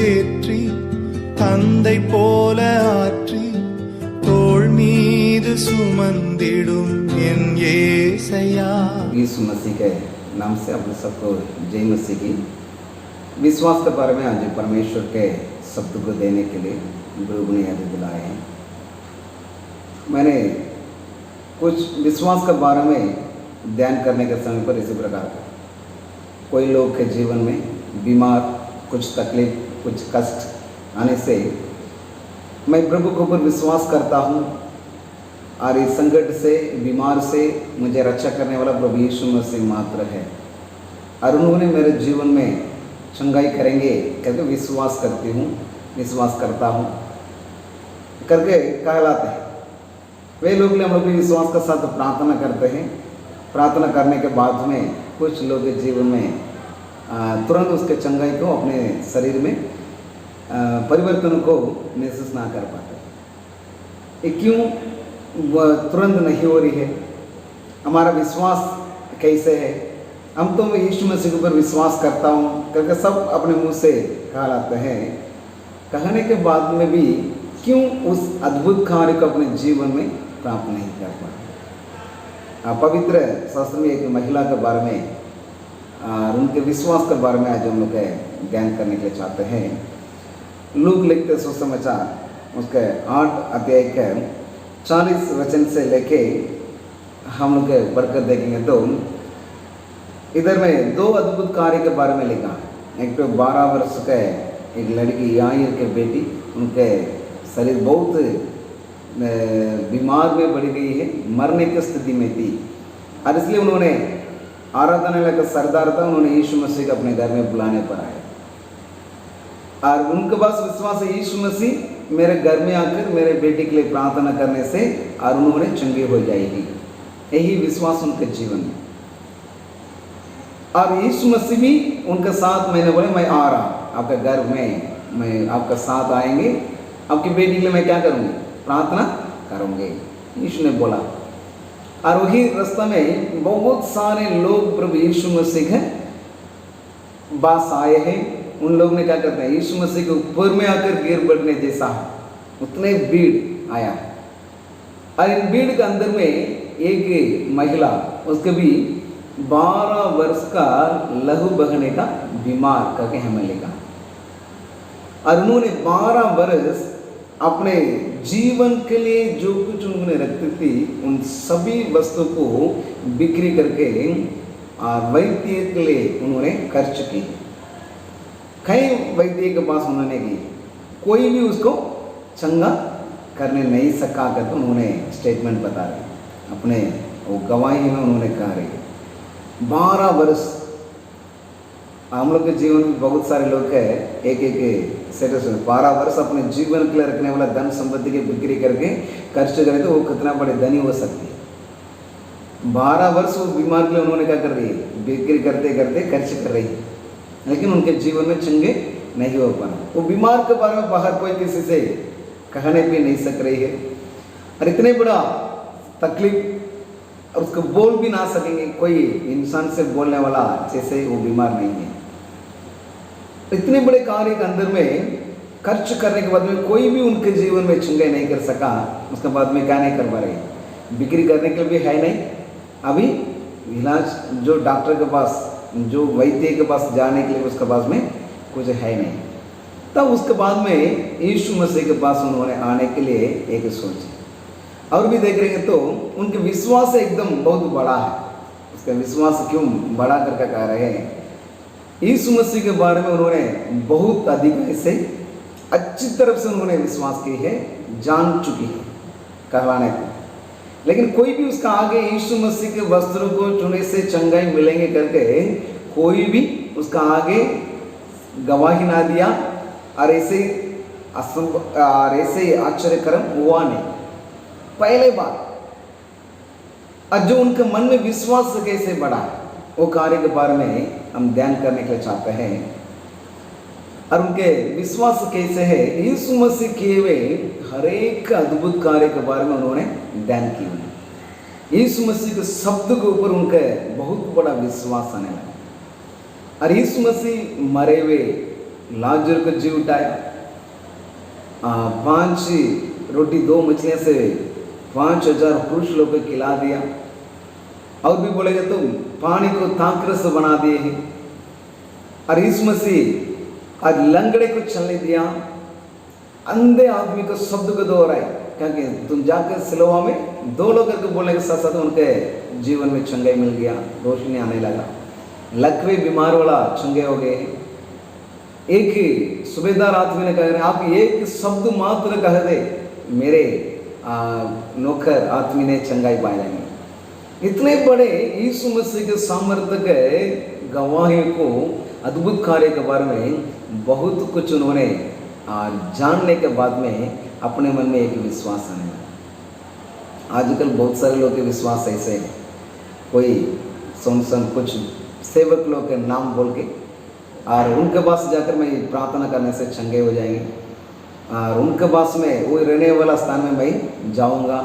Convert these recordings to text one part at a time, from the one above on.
ஏற்றி தந்தை போல ஆற்றி தோள் மீது சுமந்திடும் என் ஏசையா। यीशु मसीह के नाम से आप सबको जय मसीह की। विश्वास के बारे में आज परमेश्वर के शब्द को देने के लिए गुरु ने याद दिलाए हैं। मैंने कुछ विश्वास के बारे में ध्यान करने के समय पर इसी प्रकार का कोई लोग के जीवन में बीमार, कुछ तकलीफ, कुछ कष्ट आने से मैं प्रभु के ऊपर विश्वास करता हूँ और इस संकट से, बीमार से मुझे रक्षा करने वाला प्रभु यीशु मसीह मात्र है और उन्होंने मेरे जीवन में चंगाई करेंगे करके विश्वास करती हूँ, विश्वास करता हूँ करके कहलाते हैं। वे लोग हम लोग भी विश्वास के साथ प्रार्थना करते हैं। प्रार्थना करने के बाद में कुछ लोग के जीवन में तुरंत उसके चंगाई को अपने शरीर में परिवर्तन को महसूस ना कर पाते। ये क्यों तुरंत नहीं हो रही है? हमारा विश्वास कैसे है? हम तो यीशु मसीह के ऊपर विश्वास करता हूँ करके सब अपने मुंह से कहलाते हैं। कहने के बाद में भी क्यों उस अद्भुत कार्य को अपने जीवन में प्राप्त नहीं कर पाते? पवित्र शास्त्र में एक महिला के बारे में और उनके विश्वास के बारे में आज हम लोग ज्ञान करने के लिए चाहते हैं। लूक लिखते सुसमाचार उसके 8 अध्याय के 40 वचन से लेके हम लोग बढ़कर देखेंगे तो इधर में 2 अद्भुत कार्य के बारे में लिखा है। एक तो 12 वर्ष का एक लड़की याईर के बेटी, उनके शरीर बहुत बीमार में बढ़ गई है, मरने की स्थिति में थी और इसलिए उन्होंने आराधनालय का सरदार था, उन्होंने यीशु मसीह को अपने घर में बुलाने पर आए और उनके पास विश्वास है यीशु मसीह मेरे घर में आकर मेरे बेटे के लिए प्रार्थना करने से और उन्होंने चंगी हो जाएगी। यही विश्वास उनके जीवन में और यीशु मसीह भी उनके साथ मैंने बोले मैं आ रहा आपके घर में, मैं आपका साथ आएंगे, आपकी बेटी के लिए मैं क्या करूँगी? प्रार्थना करूँगी, यीशु ने बोला। और वही रास्ता में बहुत सारे लोग प्रभु यीशु मसीह के पास आए हैं। उन लोग ने क्या करते हैं? यीशु मसीह के ऊपर में आकर गिर पड़ने जैसा उतने भीड़ आया और इन भीड़ के अंदर में एक महिला, उसके भी 12 वर्ष का लहू बहने का बीमार करके हमें लिखा और उन्होंने 12 वर्ष अपने जीवन के लिए जो कुछ उन्होंने रखती थी उन सभी वस्तु को बिक्री करके और वैद्य के लिए उन्होंने खर्च की। कई वैद्य के पास उन्होंने की, कोई भी उसको चंगा करने नहीं सका कर तो उन्होंने स्टेटमेंट बता रहे अपने वो गवाही में उन्होंने कहा रही 12 वर्ष। हम लोग के जीवन में बहुत सारे लोग है एक स्टेटस 12 वर्ष अपने जीवन के लिए रखने वाला धन संपत्ति की बिक्री करके खर्च करे तो वो कितना बड़े धनी हो सकते हैं। 12 वर्ष वो बीमार के लिए उन्होंने क्या कर रही है? बिक्री करते करते खर्च कर रही है, लेकिन उनके जीवन में चंगे नहीं हो पा रहा। वो बीमार के बारे में बाहर कोई किसी से कहने भी नहीं सक रही है और इतने बड़ा तकलीफ और उसको बोल भी ना सकेंगे, कोई इंसान से बोलने वाला जैसे वो बीमार नहीं है। इतने बड़े कार्य के अंदर में खर्च करने के बाद में कोई भी उनके जीवन में चंगाई नहीं कर सका। उसके बाद में क्या नहीं कर पा रहे? बिक्री करने के लिए भी है नहीं, अभी इलाज जो डॉक्टर के पास, जो वैद्य के पास जाने के लिए उसके पास में कुछ है नहीं। तब उसके बाद में यीशु मसीह के पास उन्होंने आने के लिए एक सोची और भी देख रहे हैं तो उनके विश्वास एकदम बहुत बड़ा है। उसका विश्वास क्यों बड़ा करके कह रहे हैं? यीशु मसीह के बारे में उन्होंने बहुत अधिक ऐसे अच्छी तरफ से उन्होंने विश्वास की है, जान चुकी है कहलाने को, लेकिन कोई भी उसका आगे यीशु मसीह के वस्त्रों को छूने से चंगाई मिलेंगे करके कोई भी उसका आगे गवाही ना दिया और ऐसे आश्चर्यकरम हुआ नहीं। पहले बार और जो उनके मन में विश्वास कैसे बढ़ा वो कार्य के बारे में हम ध्यान करने के लिए चाहते हैं और उनके विश्वास कैसे है। यीशु मसीह किए हुए हर एक अद्भुत कार्य के बारे में उन्होंने ध्यान किया। यीशु मसीह के शब्द के ऊपर उनका बहुत बड़ा विश्वास आने लगा और यीशु मसीह मरे हुए लाजर को जी उठाया, 5 रोटी 2 मछलियां से 5000 पुरुष लोग को खिला दिया। और भी बोलेगा तो पानी को ताकरस बना दिए हैं। और यीशु मसीह आज लंगड़े को चलने दिया, अंधे आदमी को शब्द को दोहराए, क्योंकि तुम जाकर सिलोवा में 2 लोगों को बोलने के साथ साथ उनके जीवन में चंगाई मिल गया, रोशनी आने लगा। लकवे बीमार वाला चंगे हो गए। एक ही सूबेदार आदमी ने कहा, आप एक शब्द मात्र कह दे, मेरे नौकर आदमी ने चंगाई पा जाएंगे। इतने बड़े यीशु मसीह के सामर्थ्य के गवाही को, अद्भुत कार्य के बारे में बहुत कुछ उन्होंने जानने के बाद में अपने मन में एक विश्वास आने लगा। आजकल बहुत सारे लोग के विश्वास ऐसे हैं, कोई सुन कुछ सेवक लोग के नाम बोल के और उनके पास जाकर मैं प्रार्थना करने से चंगे हो जाएंगे, और उनके पास में वो रहने वाला स्थान में मैं जाऊंगा,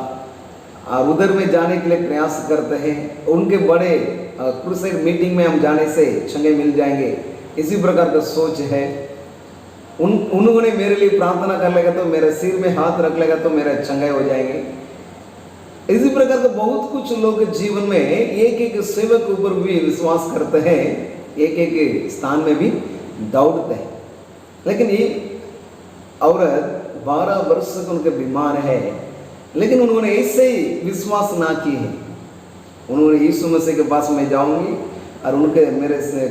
और उधर में जाने के लिए प्रयास करते हैं। उनके बड़े क्रूसेड मीटिंग में हम जाने से चंगे मिल जाएंगे, इसी प्रकार का सोच है। उन्होंने मेरे लिए प्रार्थना कर लेगा तो मेरे सिर में हाथ रख लेगा तो मेरे चंगाई हो जाएंगे। इसी प्रकार का बहुत कुछ लोग जीवन में एक एक सेवक के ऊपर भी विश्वास करते हैं, एक एक स्थान में भी दौड़ते हैं। लेकिन ये औरत 12 वर्ष से उनके बीमार है, लेकिन उन्होंने ऐसे ही विश्वास ना की है। उन्होंने यीशु मसीह के पास में जाऊंगी और उनके मेरे से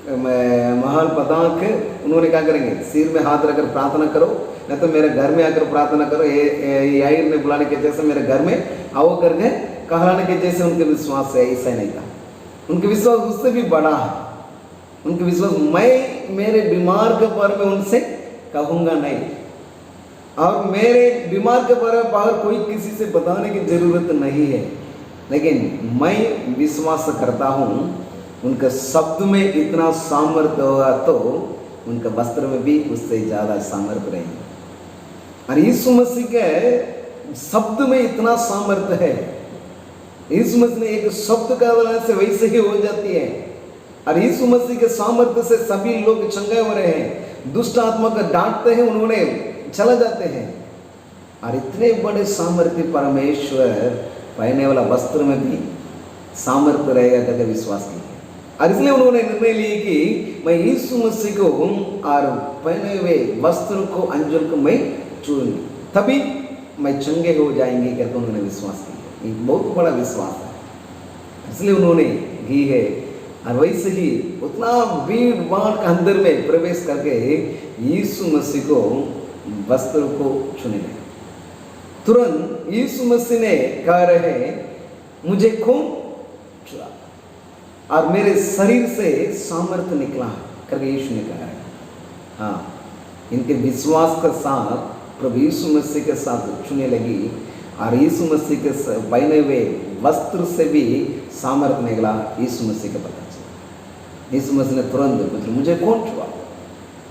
महल पताक उन्होंने क्या करेंगे, सिर में हाथ रखकर प्रार्थना करो, नहीं तो मेरे घर में आकर प्रार्थना करो, याईर ने बुलाने के जैसे मेरे घर में आओ करके कहलाने के जैसे उनके विश्वास है। ऐसा नहीं था, उनके विश्वास उससे भी बड़ा है। उनके विश्वास, मैं मेरे बीमार के बारे में उनसे कहूँगा नहीं, और मेरे बीमार के बारे में कोई किसी से बताने की जरूरत नहीं है, लेकिन मैं विश्वास करता हूँ उनके शब्द में इतना सामर्थ्य होगा तो उनके वस्त्र में भी उससे ज़्यादा सामर्थ्य रहेगा। और यीशु मसीह के शब्द में इतना सामर्थ्य है, यीशु मसीह ने एक शब्द का बोलने से वैसे ही हो जाती है। और यीशु मसीह के सामर्थ्य से सभी लोग चंगे हो रहे हैं, दुष्ट आत्मा को डांटते हैं, उन्होंने चला जाते हैं। और इतने बड़े सामर्थ्य परमेश्वर पहने वाला वस्त्र में भी सामर्थ्य रहेगा करके विश्वास किया। और इसलिए उन्होंने निर्णय लिए कि मैं यीशु मसीह को और पहने हुए वस्त्र को, अंजल को मैं छूऊंगी, तभी मैं चंगे हो जाएंगे करके उन्होंने विश्वास किया। एक बहुत बड़ा विश्वास है, इसलिए उन्होंने की है। और वैसे ही उतना भीड़ भाड़ के अंदर में प्रवेश करके यीशु मसीह को वस्त्र को छूने लगे। तुरंत यीशु मसीह ने कह रहे, मुझे खून छुआ और मेरे शरीर से सामर्थ्य निकला करके यीशु ने कहा है। हाँ, इनके विश्वास के साथ प्रभु यीशु मसीह के साथ छूने लगी, और यीशु मसीह के पहने हुए वस्त्र से भी सामर्थ्य निकला। यीशु मसीह का पता चला। यीशु मसीह ने तुरंत पूछा, मुझे कौन छुआ?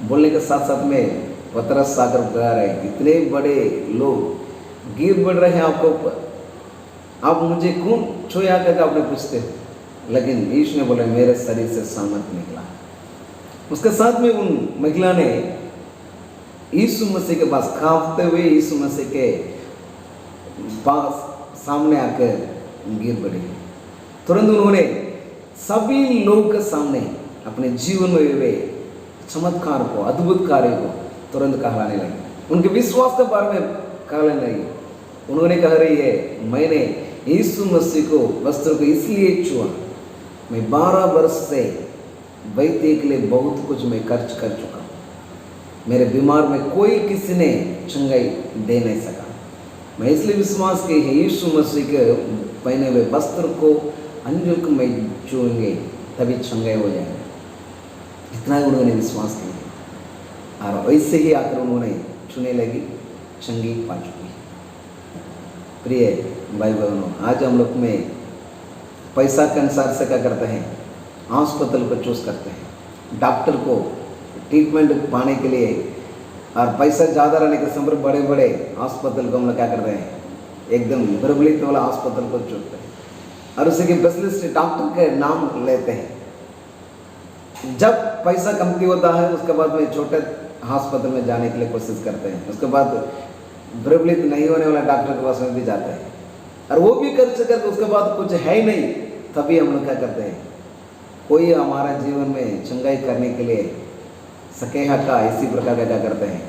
बोलने के साथ साथ में पतरस सागर कह रहे, इतने बड़े लोग गिर बढ़ रहे हैं आपके ऊपर, आप मुझे कौन छुआ करके आपने पूछते। लेकिन यीशु ने बोला, मेरे शरीर से सामर्थ्य निकला। उसके साथ में उन महिला ने यीशु मसीह के पास कांपते हुए यीशु मसीह के पास सामने आकर गिर पड़ी। तुरंत उन्होंने सभी लोग के सामने अपने जीवन में हुए चमत्कार को, अद्भुत कार्य को तुरंत कहलाने लगे। उनके विश्वास के बारे में कहने लगी। उन्होंने कह रही है, मैंने यीशु मसीह को वस्त्र को इसलिए छुआ, मैं 12 वर्ष से वैद्य के लिए बहुत कुछ मैं खर्च कर चुका हूँ, मेरे बीमार में कोई किसी ने चंगाई दे नहीं सका। मैं इसलिए विश्वास की है, यीशु मसीह के पहने हुए वस्त्र को, अंजल को मैं छूएंगे तभी चंगाई हो जाएगा। इतना ही उन्होंने विश्वास किया, और वैसे ही आकर उन्होंने छूने लगी, चंगी पा चुकी। प्रिय भाई बहनों, आज हम लोग में पैसा के अनुसार से क्या करते हैं, हॉस्पिटल को चूज करते हैं, डॉक्टर को ट्रीटमेंट पाने के लिए, और पैसा ज़्यादा रहने के समय बड़े बड़े हॉस्पिटल को हम लोग क्या करते हैं, एकदम प्रबलित वाला हॉस्पिटल को चुनते हैं, और उसी के स्पेशलिस्ट डॉक्टर के नाम लेते हैं। जब पैसा कमती होता है उसके बाद में छोटे हॉस्पिटल में जाने के लिए कोशिश करते हैं, उसके बाद प्रबलित नहीं होने वाला डॉक्टर के पास में भी जाते हैं, और वो भी खर्च करके उसके बाद कुछ है ही नहीं, तभी हम लोग क्या करते हैं, कोई हमारा जीवन में चंगाई करने के लिए सकेहा का इसी प्रकार का क्या करते हैं,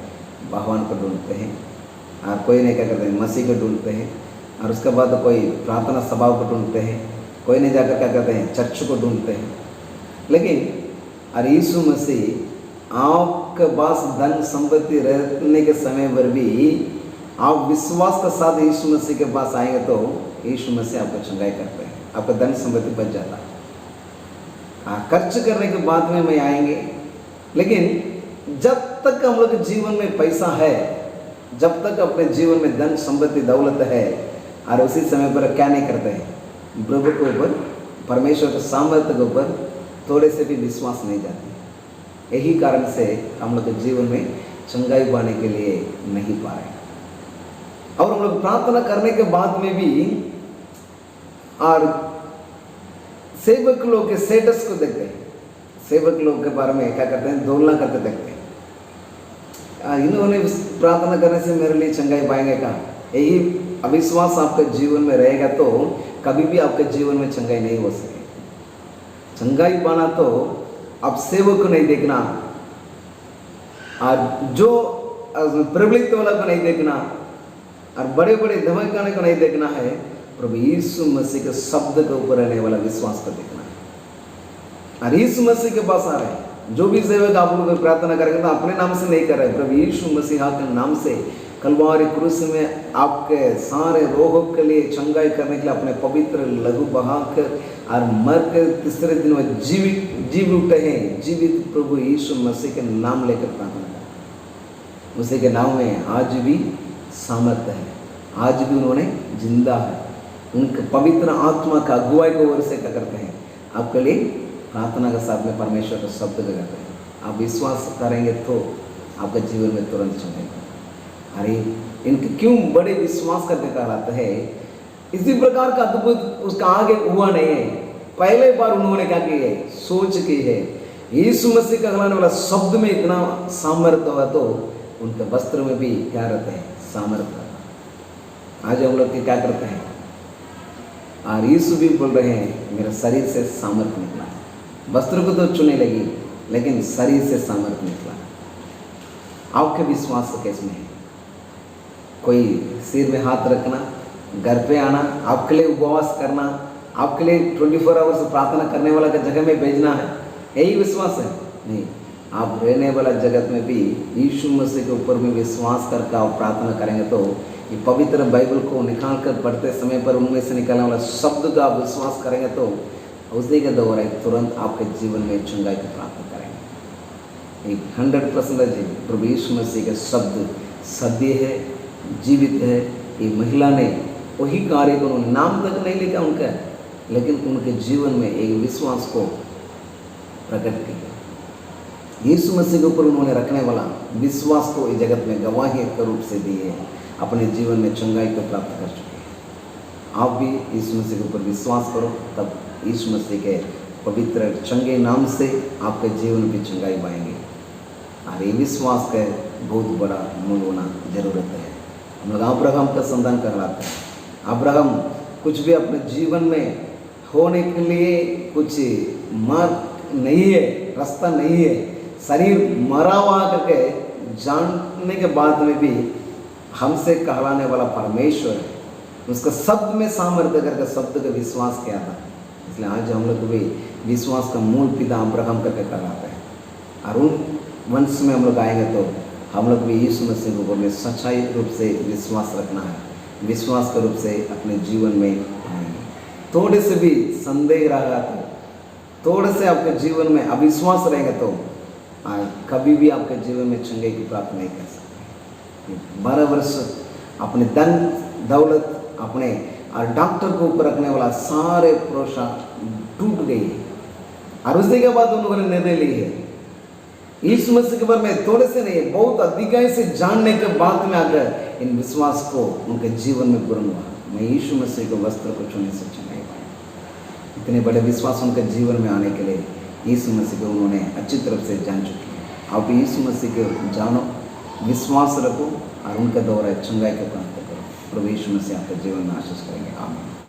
भगवान को ढूंढते हैं, और कोई नहीं क्या करते हैं, मसीह को ढूंढते हैं, और उसके बाद कोई प्रार्थना सभाओं को ढूंढते हैं, कोई नहीं जाकर क्या करते हैं, चर्च को ढूंढते हैं। लेकिन और यीशु मसीह आपके पास धन संपत्ति रहने के समय पर भी आप विश्वास के साथ यीशु मसीह के पास आएंगे तो यीशु मसीह आपको चंगाई करते हैं, आपका धन संपत्ति बच जाता है। खर्च करने के बाद में मैं आएंगे, लेकिन जब तक हम लोग के जीवन में पैसा है, जब तक अपने जीवन में धन संपत्ति दौलत है, और उसी समय पर क्या नहीं करते हैं, प्रभु के ऊपर, परमेश्वर के सामर्थ्य के ऊपर थोड़े से भी विश्वास नहीं जाते। यही कारण से हम लोग के जीवन में चंगाई पाने के लिए नहीं पा रहे। और हम लोग प्रार्थना करने के बाद में भी और सेवक लोग के स्टेटस को देखते हैं, सेवक लोग के बारे में क्या करते हैं, तुलना करके देखते हैं, इन्होंने प्रार्थना करने से मेरे लिए चंगाई पाएंगे का। यही अविश्वास आपके जीवन में रहेगा तो कभी भी आपके जीवन में चंगाई नहीं हो सके। चंगाई पाना तो आप सेवक को नहीं देखना, और जो प्रबलित वाला को नहीं देखना, और बड़े बड़े धमकाने को नहीं देखना है, प्रभु यीशु मसीह के शब्द के ऊपर रहने वाला विश्वास को देखना है। और यीशु मसीह के पास आ रहे हैं, जो भी सेवक आप लोग प्रार्थना करेंगे तो अपने नाम से नहीं कर रहे, प्रभु यीशु मसीह के नाम से कलवारी क्रूस में आपके सारे रोगों के लिए चंगाई करने के लिए अपने पवित्र लहू बहाकर और मर के तीसरे दिन में जीव उठे हैं, जीवित प्रभु यीशु मसीह के नाम लेकर प्रार्थना करें। उसी के नाम में आज भी सामर्थ्य है, आज भी उन्होंने जिंदा है, उनके पवित्र आत्मा का अगुवाई को ओर से क्या करते हैं, आपके लिए प्रार्थना के साथ में परमेश्वर का शब्द करते हैं। आप विश्वास करेंगे तो आपके जीवन में तुरंत चंगाई। अरे इनके क्यों बड़े विश्वास करके कहलाते हैं, इसी प्रकार का अद्भुत उसका आगे हुआ नहीं है। पहले बार उन्होंने क्या की है, सोच की है। यीशु मसीह का कहलाने वाला शब्द में इतना सामर्थ्य हुआ तो उनके वस्त्र में भी क्या रहते हैं, सामर्थ्य। आज हम लोग क्या करते हैं, और यीशु भी बोल रहे हैं मेरे शरीर से सामर्थ्य निकला। वस्त्र को तो चुने लगी, लेकिन शरीर से सामर्थ्य निकला। आपके विश्वास कैसे में है? कोई सिर में हाथ रखना, घर पे आना, आपके लिए उपवास करना, आपके लिए 24 आवर्स प्रार्थना करने वाला का जगह में भेजना है, यही विश्वास है? नहीं, आप रहने वाला जगत में भी यीशु मसीह के ऊपर भी विश्वास करके आप प्रार्थना करेंगे तो ये पवित्र बाइबल को निकाल कर पढ़ते समय पर उनमें से निकलने वाला शब्द का आप विश्वास करेंगे तो उसी के द्वारा तुरंत आपके जीवन में चंगाई की प्राप्ति करेंगे। 100% प्रभु यीशु मसीह के शब्द सत्य है, जीवित है। ये महिला ने वही कार्य को, उन्होंने नाम तक नहीं लिखा उनका, लेकिन उनके जीवन में एक विश्वास को प्रकट किया। यीशु मसीह के ऊपर उन्होंने रखने वाला विश्वास को इस जगत में गवाही के रूप से दिए, अपने जीवन में चंगाई को प्राप्त कर चुके हैं। आप भी यीशु मसीह के ऊपर विश्वास करो, तब यीशु मसीह के पवित्र चंगे नाम से आपके जीवन की चंगाई पाएंगे। और ये विश्वास का बहुत बड़ा मूल होना जरूरत है। हम लोग अब्राहम का संतान कहलाते हैं। अब्राहम कुछ भी अपने जीवन में होने के लिए कुछ मार्ग नहीं है, रास्ता नहीं है, शरीर मरा हुआ करके जानने के बाद में भी हमसे कहलाने वाला परमेश्वर है, उसका शब्द में सामर्थ्य करके शब्द का विश्वास किया था। इसलिए आज हम लोग भी विश्वास का मूल पिता अब्राहम करके कहलाते हैं। और उन वंश में हम लोग आएंगे तो हम लोग भी यीशु मसीह के ऊपर में सच्चाई रूप से विश्वास रखना है, विश्वास के रूप से अपने जीवन में आएंगे। थोड़े से भी संदेह रहेगा तो, थोड़े से आपके जीवन में अविश्वास रहेगा तो कभी भी आपके जीवन में चंगाई की प्राप्ति नहीं कर सकते। 12 वर्ष अपने धन दौलत अपने और डॉक्टर को ऊपर रखने वाला सारे भरोसा टूट गई, और उसी के बाद उन्होंने निर्णय ली है यीशु मसीह के बारे में थोड़े से नहीं, बहुत अधिकाई से जानने के बाद में आकर इन विश्वास को उनके जीवन में पूर्ण हुआ। मैं यीशु मसीह के वस्त्र को छूने से चंगाई पाया। इतने बड़े विश्वास उनके जीवन में आने के लिए यीशु मसीह को उन्होंने अच्छी तरफ से जान चुकी है। आप यीशु मसीह को जानो, विश्वास रखो और उनके द्वारा चंगाई को प्राप्त करो। प्रभु यीशु मसीह आपके जीवन में आशीष करेंगे। आमीन।